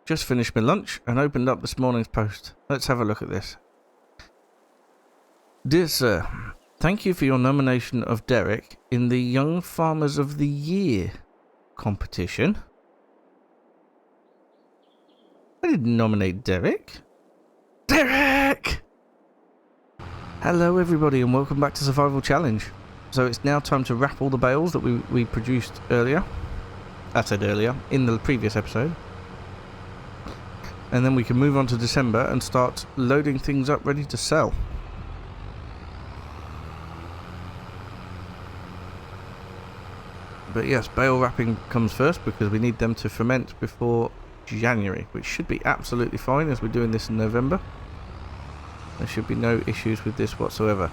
just finished my lunch and opened up this morning's post. Let's have a look at this. Dear Sir, thank you for your nomination of Derek in the Young Farmers of the Year competition. I didn't nominate Derek. Derek! Hello everybody and welcome back to Survival Challenge. So it's now time to wrap all the bales that we produced earlier. I said earlier, in the previous episode. And then we can move on to December and start loading things up ready to sell. But yes, bale wrapping comes first because we need them to ferment before January, which should be absolutely fine as we're doing this in November. There should be no issues with this whatsoever.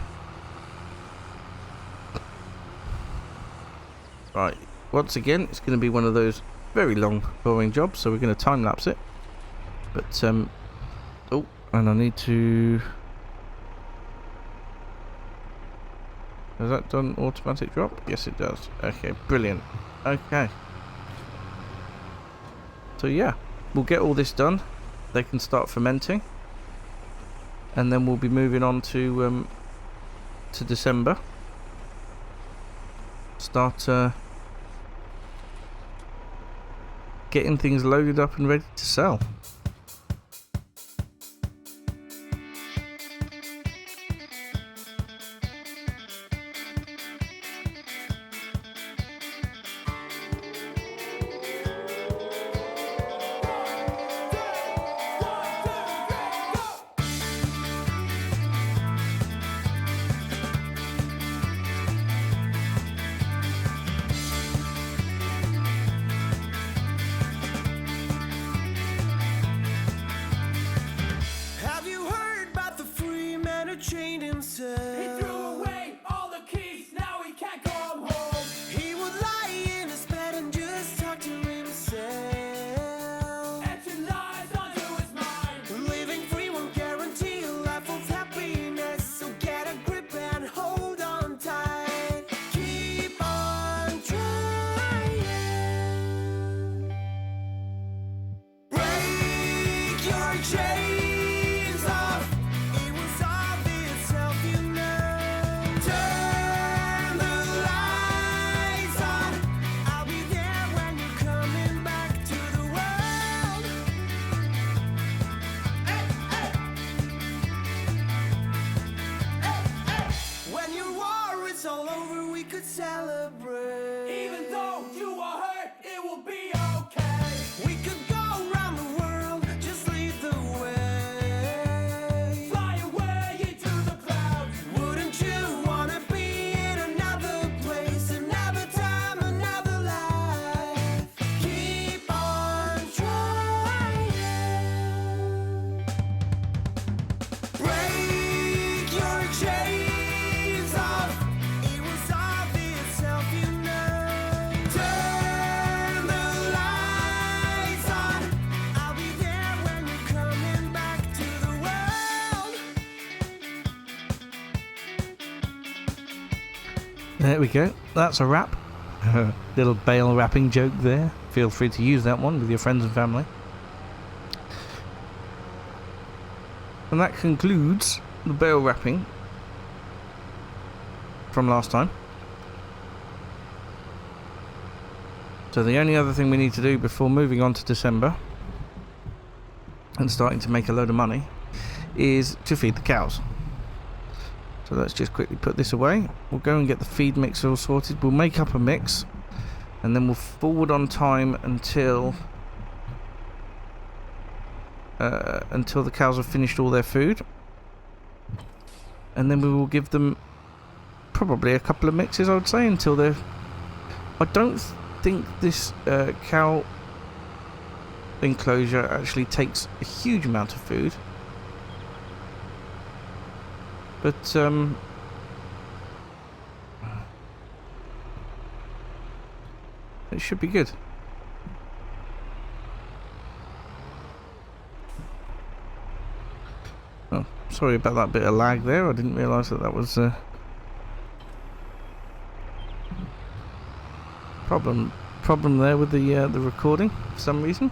Right, once again, it's going to be one of those very long, boring jobs, so we're going to time lapse it. But, oh, and I need to... Has that done automatic drop? Yes, it does. Okay, brilliant. Okay. So, yeah, we'll get all this done. They can start fermenting. And then we'll be moving on to December. Start getting things loaded up and ready to sell. There we go. That's a wrap. Little bale wrapping joke there. Feel free to use that one with your friends and family. And that concludes the bale wrapping from last time. So the only other thing we need to do before moving on to December and starting to make a load of money is to feed the cows. So let's just quickly put this away. We'll go and get the feed mix all sorted. We'll make up a mix and then we'll forward on time until the cows have finished all their food. And then we will give them probably a couple of mixes, I would say, until they're... I don't think this cow enclosure actually takes a huge amount of food. But, it should be good. Oh, sorry about that bit of lag there. I didn't realise that was problem there with the recording for some reason.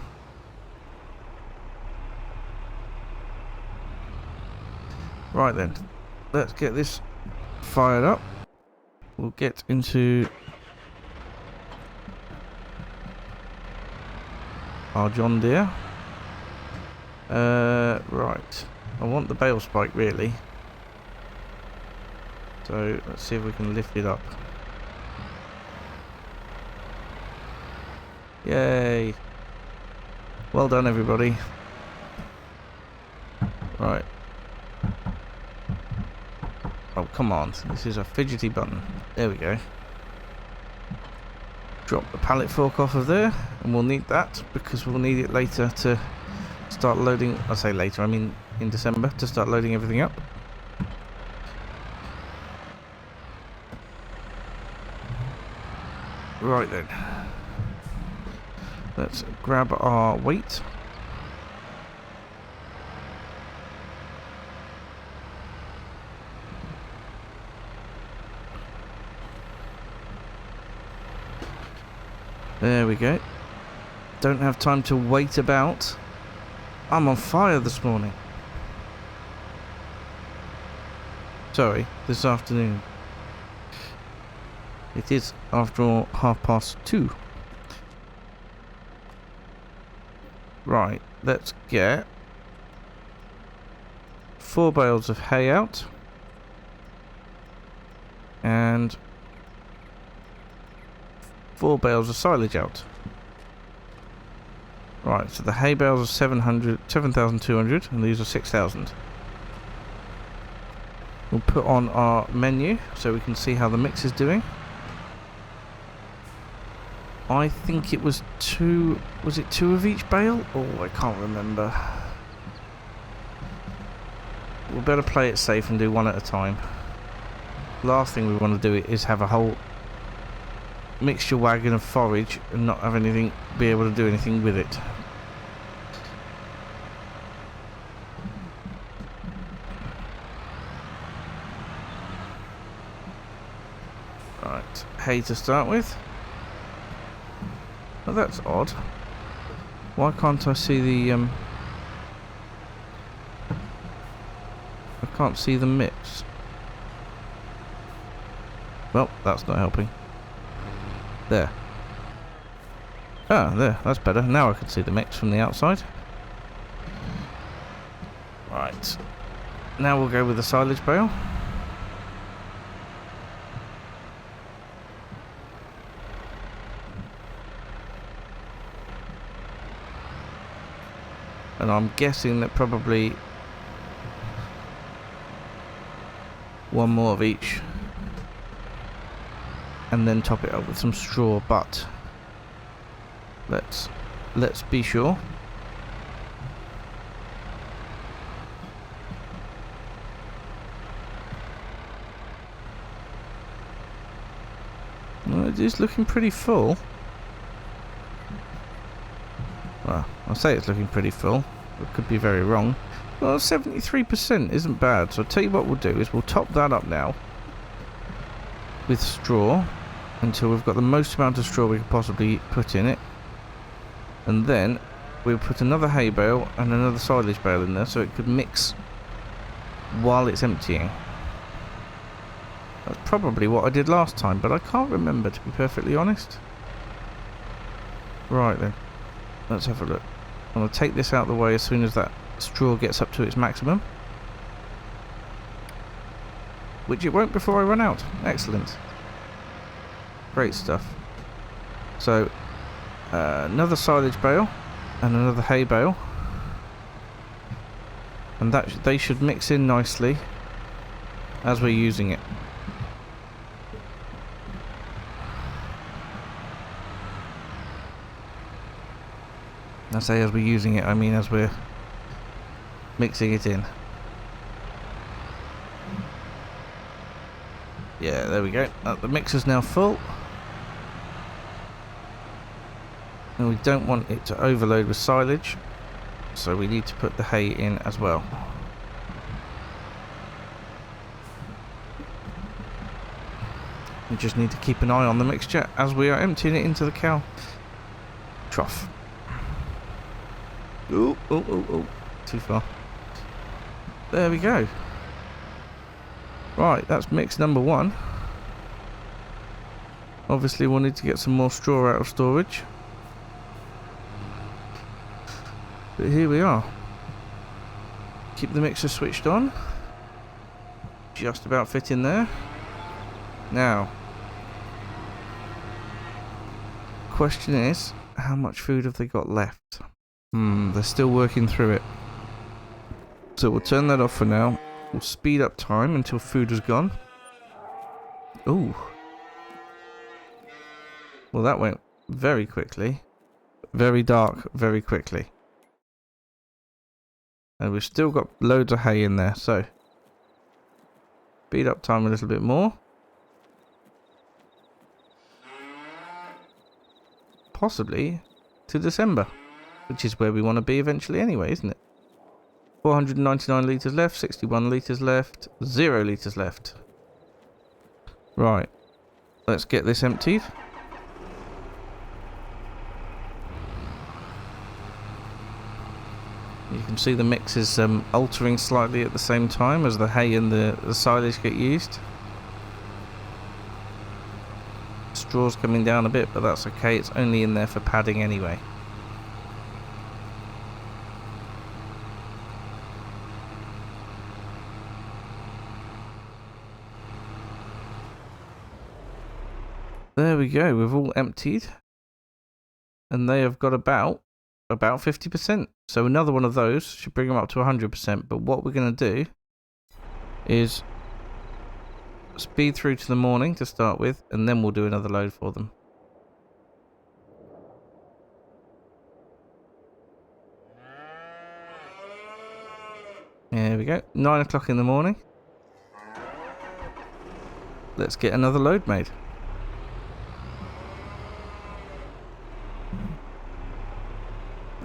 Right then, let's get this fired up. We'll get into our John Deere. Right, I want the bale spike really. So let's see if we can lift it up. Yay! Well done, everybody. Right. Oh, come on. This is a fidgety button. There we go. Drop the pallet fork off of there, and we'll need that because we'll need it later to start loading. I say later, I mean in December, to start loading everything up. Right then. Let's grab our weight. There we go. Don't have time to wait about. I'm on fire this morning. Sorry, this afternoon. It is, after all, 2:30. Right, let's get 4 bales of hay out. And 4 bales of silage out. Right, so the hay bales are 7,200 and these are 6,000. We'll put on our menu so we can see how the mix is doing. I think it was 2, was it 2 of each bale? Oh, I can't remember. We'll better play it safe and do 1 at a time. Last thing we want to do is have a whole mixture wagon of forage and not have anything, be able to do anything with it. Right, hay to start with. Oh, that's odd. Why can't I see the I can't see the mix. Well, that's not helping. There. Ah, there, that's better. Now I can see the mix from the outside. Right. Now we'll go with the silage bale. And I'm guessing that probably 1 more of each. And then top it up with some straw, but let's be sure. Well, it is looking pretty full. Well, I'll say it's looking pretty full. It could be very wrong. Well, 73% isn't bad. So I'll tell you what we'll do is we'll top that up now with straw until we've got the most amount of straw we can possibly put in it. And then we'll put another hay bale and another silage bale in there so it could mix while it's emptying. That's probably what I did last time, but I can't remember, to be perfectly honest. Right then. Let's have a look. I'm going to take this out of the way as soon as that straw gets up to its maximum. Which it won't before I run out. Excellent. Great stuff. So, another silage bale and another hay bale. And that they should mix in nicely as we're using it. I say as we're using it, I mean as we're mixing it in. Yeah, there we go. The mixer's now full. And we don't want it to overload with silage, so we need to put the hay in as well. We just need to keep an eye on the mixture as we are emptying it into the cow trough. Oh, too far. There we go. Right, that's mix number 1. Obviously we'll need to get some more straw out of storage. But here we are. Keep the mixer switched on. Just about fit in there. Now, question is, how much food have they got left? They're still working through it. So we'll turn that off for now. We'll speed up time until food is gone. Ooh. Well, that went very quickly. Very dark, very quickly. And we've still got loads of hay in there, so speed up time a little bit more. Possibly to December, which is where we want to be eventually anyway, isn't it? 499 litres left, 61 litres left, 0 litres left. Right, let's get this emptied. You can see the mix is altering slightly at the same time as the hay and the silage get used. Straw's coming down a bit, but that's okay, it's only in there for padding anyway. There we go, we've all emptied. And they have got about 50%. So another one of those should bring them up to 100%. But what we're going to do is speed through to the morning to start with, and then we'll do another load for them. There we go, 9 o'clock in the morning. Let's get another load made.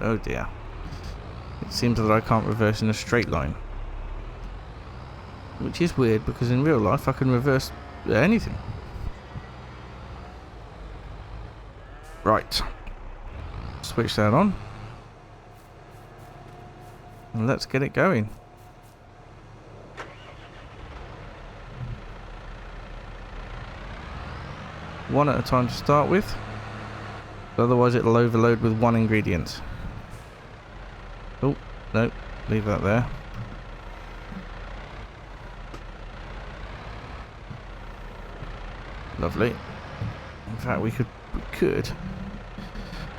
Oh dear. It seems that I can't reverse in a straight line. Which is weird, because in real life I can reverse anything. Right. Switch that on. And let's get it going. One at a time to start with. Otherwise it'll overload with one ingredient. Oh, no, leave that there. Lovely. In fact, we could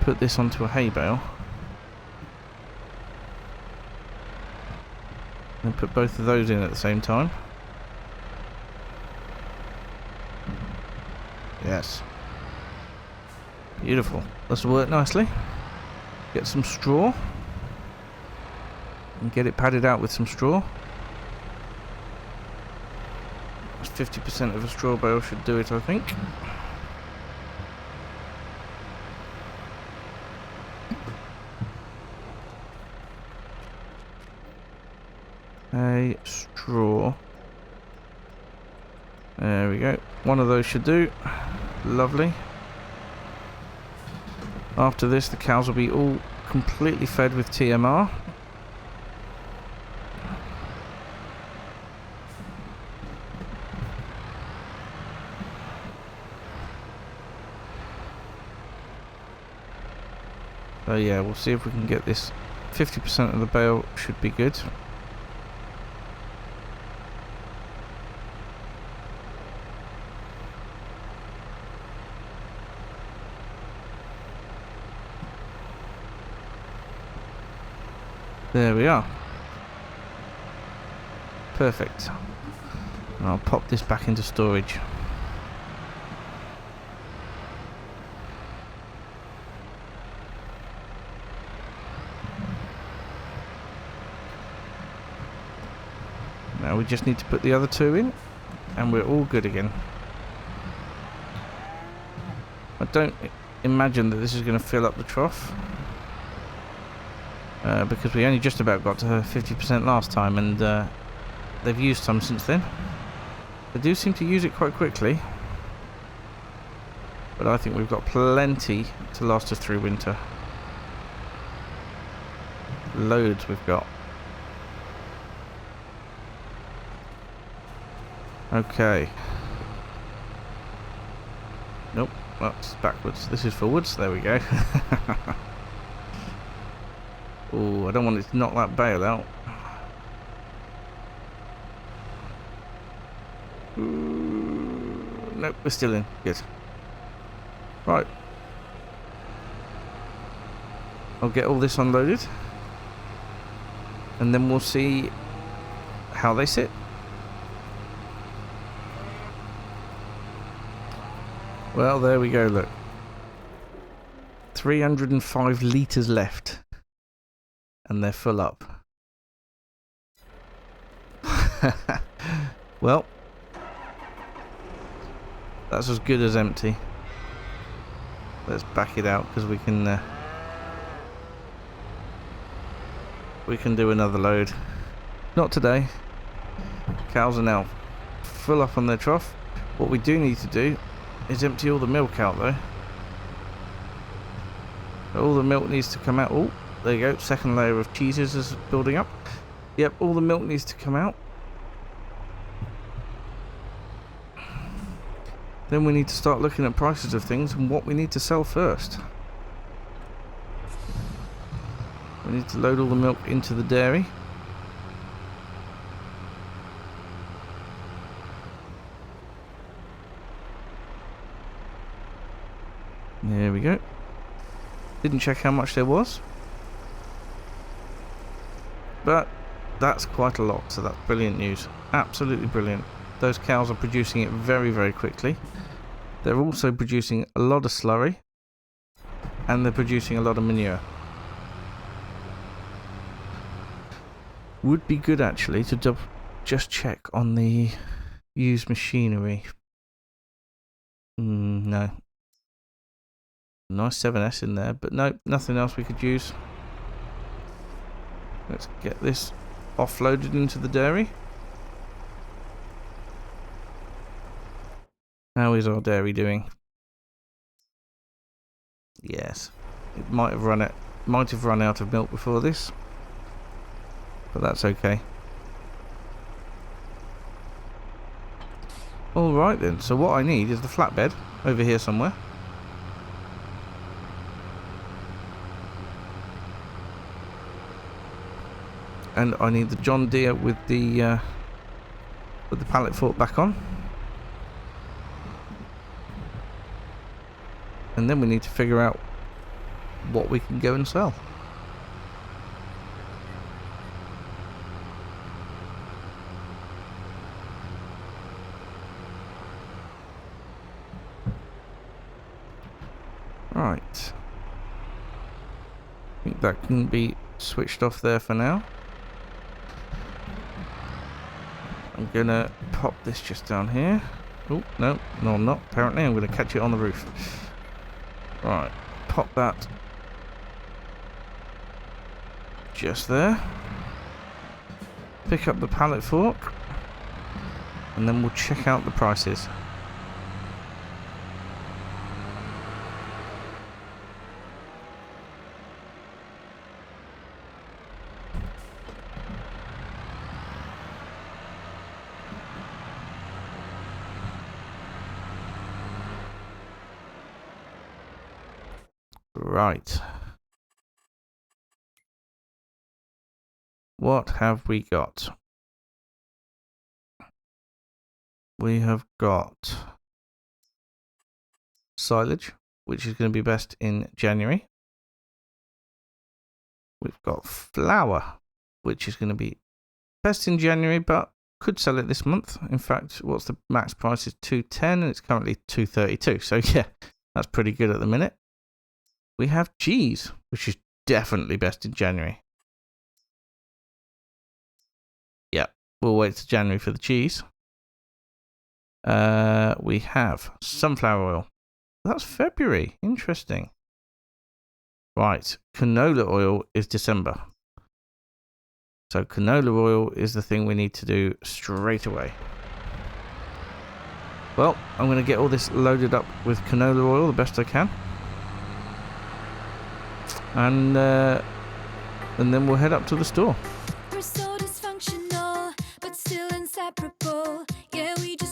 put this onto a hay bale and put both of those in at the same time. Yes. Beautiful. This will work nicely. Get some straw. And get it padded out with some straw. 50% of a straw bale should do it, I think. A straw. There we go. One of those should do. Lovely. After this, the cows will be all completely fed with TMR. So yeah, we'll see if we can get this. 50% of the bale should be good. There we are. Perfect. And I'll pop this back into storage. Now we just need to put the other two in, and we're all good again. I don't imagine that this is going to fill up the trough. Because we only just about got to 50% last time, and they've used some since then. They do seem to use it quite quickly, but I think we've got plenty to last us through winter. Loads we've got. Okay. Nope, that's backwards. This is forwards. There we go. Oh, I don't want it to knock that bale out. Nope, we're still in. Good. Right. I'll get all this unloaded. And then we'll see how they sit. Well, there we go, look. 305 litres left. And they're full up. Well, that's as good as empty. Let's back it out because we can do another load. Not today. Cows are now full up on their trough. What we do need to do is empty all the milk out though. All the milk needs to come out. Oh, there you go. Second layer of cheeses is building up. Yep, all the milk needs to come out. Then we need to start looking at prices of things and what we need to sell first. We need to load all the milk into the dairy. There we go. Didn't check how much there was. But that's quite a lot, so that's brilliant news. Absolutely brilliant. Those cows are producing it very, very quickly. They're also producing a lot of slurry. And they're producing a lot of manure. Would be good actually to just check on the used machinery. No. Nice 7S in there, but no, nothing else we could use. Let's get this offloaded into the dairy. How is our dairy doing? Yes, it might have run out of milk before this, but that's okay. All right then. So what I need is the flatbed over here somewhere. And I need the John Deere with the pallet fork back on. And then we need to figure out what we can go and sell. Right. I think that can be switched off there for now. I'm gonna pop this just down here. Oh, no, I'm not. Apparently, I'm gonna catch it on the roof. Right, pop that just there. Pick up the pallet fork, and then we'll check out the prices. Right. What have we got? We have got silage, which is going to be best in January. We've got flour, which is going to be best in January, but could sell it this month. In fact, what's the max price is $2.10 and it's currently $2.32. So yeah, that's pretty good at the minute. We have cheese, which is definitely best in January. Yep, we'll wait till January for the cheese. We have sunflower oil. That's February. Interesting. Right, canola oil is December. So canola oil is the thing we need to do straight away. Well, I'm going to get all this loaded up with canola oil the best I can. And then we'll head up to the store. We're so dysfunctional, but still inseparable. Yeah, we just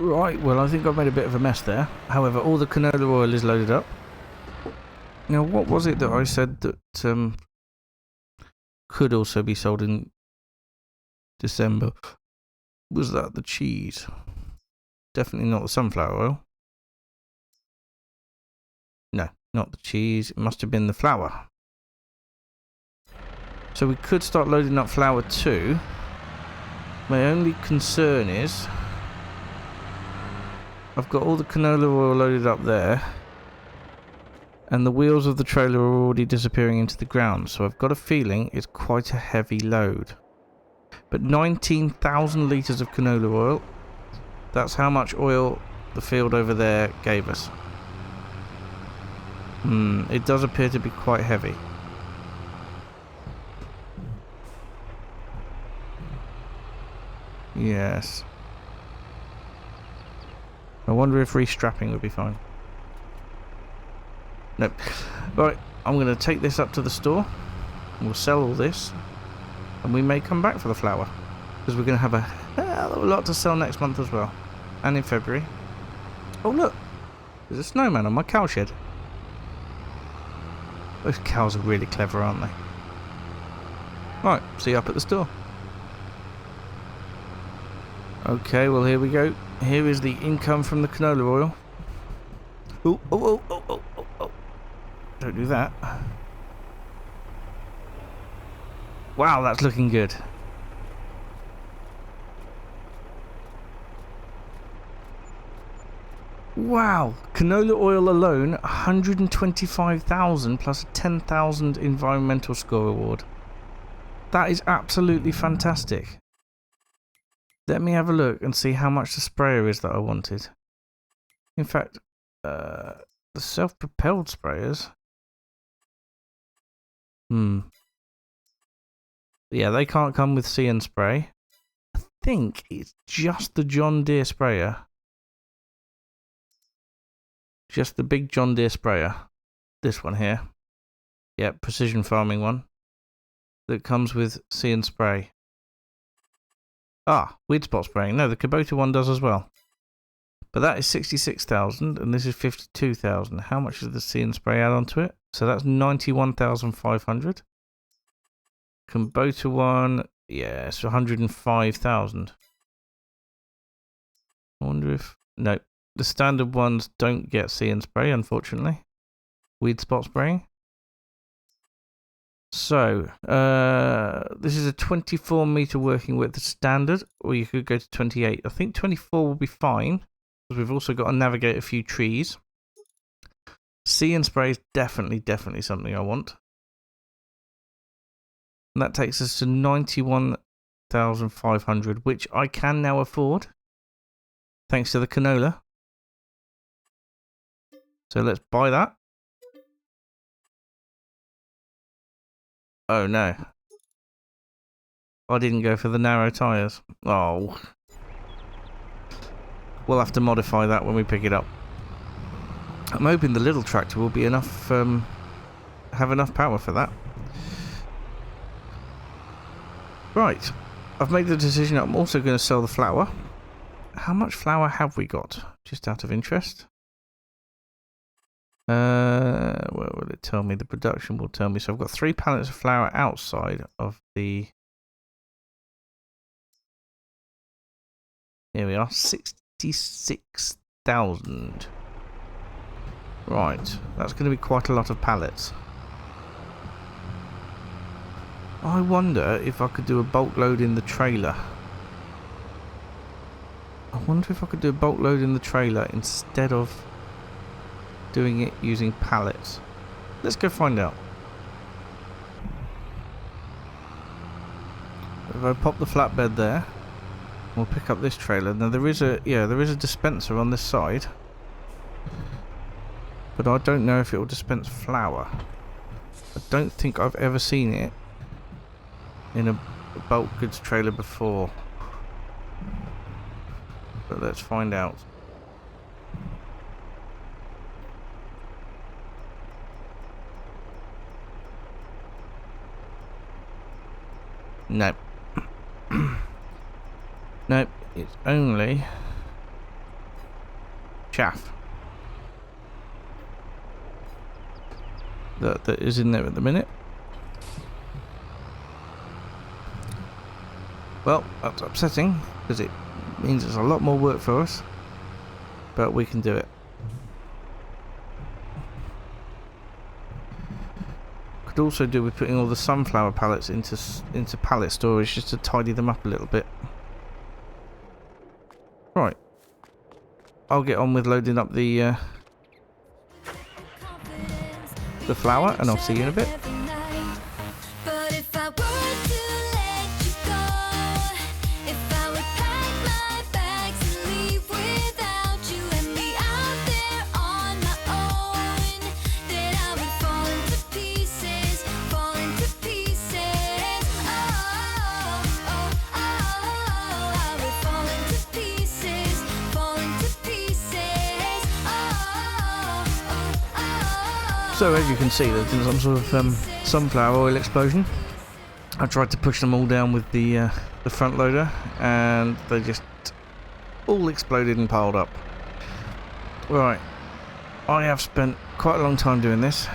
Right, well I think I've made a bit of a mess there. However, all the canola oil is loaded up. Now what was it that I said that could also be sold in December? Was that the cheese? Definitely not the sunflower oil. No, not the cheese. It must have been the flour. So we could start loading up flour too. My only concern is I've got all the canola oil loaded up there, and the wheels of the trailer are already disappearing into the ground, so I've got a feeling it's quite a heavy load. But 19,000 litres of canola oil, that's how much oil the field over there gave us. It does appear to be quite heavy. Yes. I wonder if restrapping would be fine. Nope. Right, I'm going to take this up to the store. We'll sell all this. And we may come back for the flour. Because we're going to have a hell of a lot to sell next month as well. And in February. Oh look! There's a snowman on my cow shed. Those cows are really clever, aren't they? Right, see you up at the store. Okay, well here we go. Here is the income from the canola oil. Oh, oh, oh, oh, oh, oh. Don't do that. Wow, that's looking good. Wow, canola oil alone, 125,000 plus a 10,000 environmental score award. That is absolutely fantastic. Let me have a look and see how much the sprayer is that I wanted. In fact, the self-propelled sprayers. Yeah, they can't come with See and Spray. I think it's just the John Deere sprayer. Just the big John Deere sprayer. This one here. Yeah, precision farming one. That comes with See and Spray. Ah, weed spot spraying. No, the Kubota one does as well. But that is 66,000 and this is 52,000. How much does the See and Spray add onto it? So that's 91,500. Kubota one, yeah, it's 105,000. I wonder if... No, the standard ones don't get See and Spray, unfortunately. Weed spot spraying. So, this is a 24 meter working width standard, or you could go to 28. I think 24 will be fine, because we've also got to navigate a few trees. See and Spray is definitely something I want. And that takes us to 91,500, which I can now afford, thanks to the canola. So let's buy that. Oh no. I didn't go for the narrow tyres. Oh. We'll have to modify that when we pick it up. I'm hoping the little tractor will be enough, have enough power for that. Right. I've made the decision I'm also going to sell the flour. How much flour have we got? Just out of interest. Where will it tell me? The production will tell me. So I've got 3 pallets of flour outside of the... Here we are, 66,000. Right, that's going to be quite a lot of pallets. I wonder if I could do a bulk load in the trailer. I wonder if I could do a bulk load in the trailer instead of doing it using pallets. Let's go find out. If I pop the flatbed there, we'll pick up this trailer. Now there is a dispenser on this side, but I don't know if it will dispense flour. I don't think I've ever seen it in a bulk goods trailer before, but let's find out. Nope. Nope, it's only chaff that is in there at the minute. Well, that's upsetting because it means it's a lot more work for us, but we can do it. Could also do with putting all the sunflower pallets into pallet storage just to tidy them up a little bit. Right, I'll get on with loading up the flour, and I'll see you in a bit. So as you can see, there's been some sort of sunflower oil explosion. I tried to push them all down with the front loader, and they just all exploded and piled up. Right, I have spent quite a long time doing this,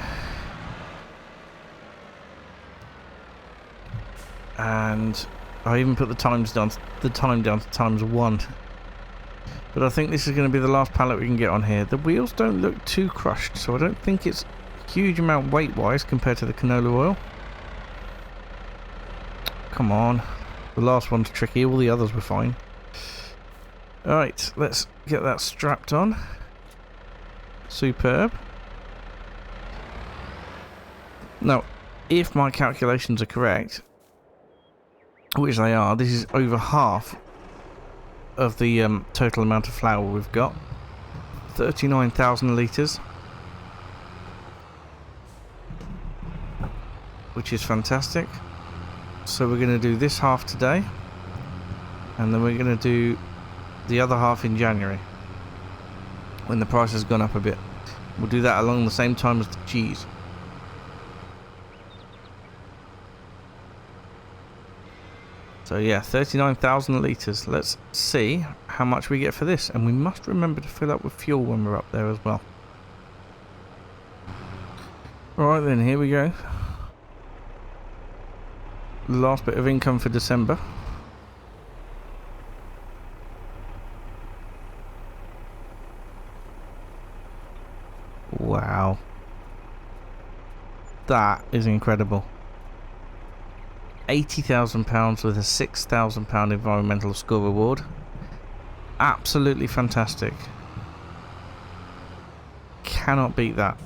and I even put the time down to ×1. But I think this is going to be the last pallet we can get on here. The wheels don't look too crushed, so I don't think it's huge amount weight-wise compared to the canola oil. Come on. The last one's tricky, all the others were fine. Alright, let's get that strapped on. Superb. Now, if my calculations are correct, which they are, this is over half of the total amount of flour we've got. 39,000 litres. Which is fantastic. So we're going to do this half today, and then we're going to do the other half in January when the price has gone up a bit. We'll do that along the same time as the cheese. So yeah, 39,000 litres. Let's see how much we get for this, and we must remember to fill up with fuel when we're up there as well. Alright then, here we go. The last bit of income for December. Wow. That is incredible. £80,000 with a £6,000 environmental score reward. Absolutely fantastic. Cannot beat that.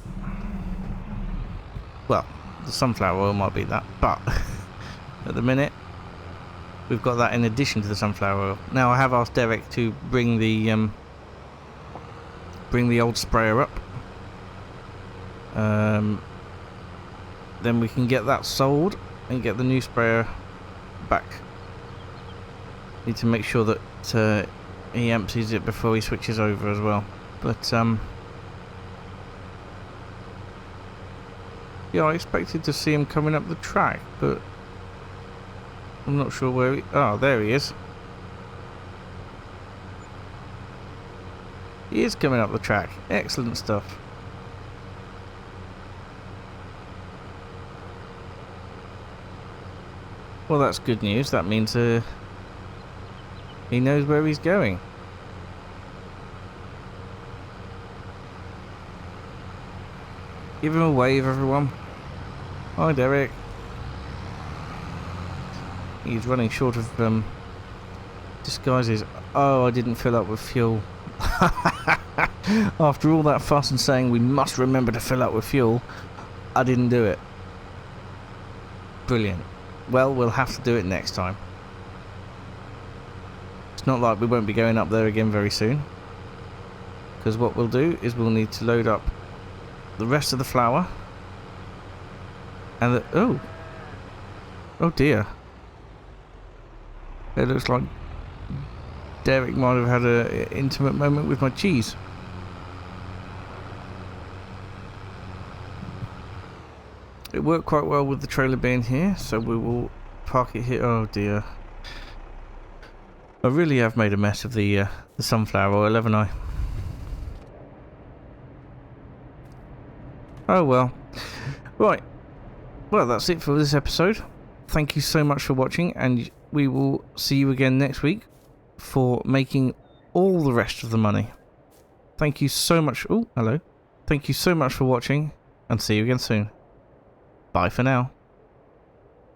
Well, the sunflower oil might beat that, but at the minute we've got that in addition to the sunflower oil. Now I have asked Derek to bring the old sprayer up. Then we can get that sold and get the new sprayer back. Need to make sure that he empties it before he switches over as well. But yeah, I expected to see him coming up the track, but I'm not sure where he... Oh, there he is. He is coming up the track. Excellent stuff. Well, that's good news. That means he knows where he's going. Give him a wave, everyone. Hi, Derek. He's running short of disguises. Oh, I didn't fill up with fuel. After all that fuss and saying we must remember to fill up with fuel, I didn't do it. Brilliant. Well, we'll have to do it next time. It's not like we won't be going up there again very soon. Because what we'll do is we'll need to load up the rest of the flour. And the... Oh dear. It looks like Derek might have had an intimate moment with my cheese. It worked quite well with the trailer being here, so we will park it here. Oh dear. I really have made a mess of the sunflower oil, haven't I? Oh well. Right. Well, that's it for this episode. Thank you so much for watching, and we will see you again next week for making all the rest of the money. Thank you so much. Oh, hello. Thank you so much for watching, and see you again soon. Bye for now.